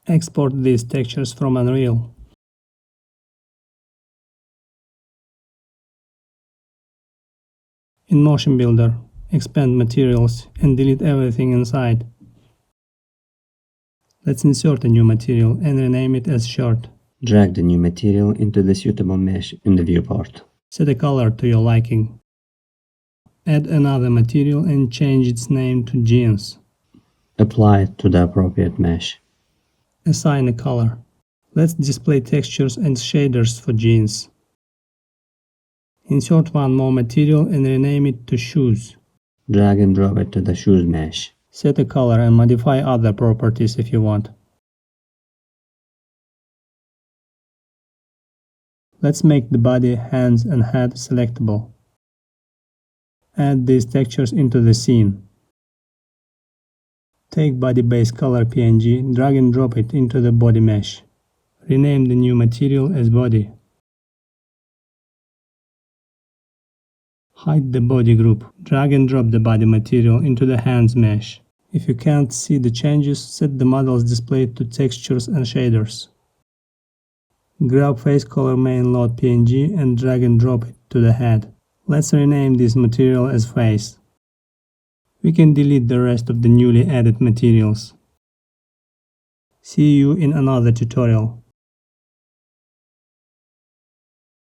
Export these textures from Unreal. In MotionBuilder, expand materials and delete everything inside. Let's insert a new material and rename it as shirt. Drag the new material into the suitable mesh in the viewport. Set a color to your liking. Add another material and change its name to jeans. Apply it to the appropriate mesh. Assign a color. Let's display textures and shaders for jeans. Insert one more material and rename it to shoes. Drag and drop it to the shoes mesh. Set a color and modify other properties if you want. Let's make the body, hands and head selectable. Add these textures into the scene. Take body base color PNG, drag and drop it into the body mesh. Rename the new material as body. Hide the body group. Drag and drop the body material into the hands mesh. If you can't see the changes, set the model's display to textures and shaders. Grab face color main load PNG and drag and drop it to the head. Let's rename this material as face. We can delete the rest of the newly added materials. See you in another tutorial.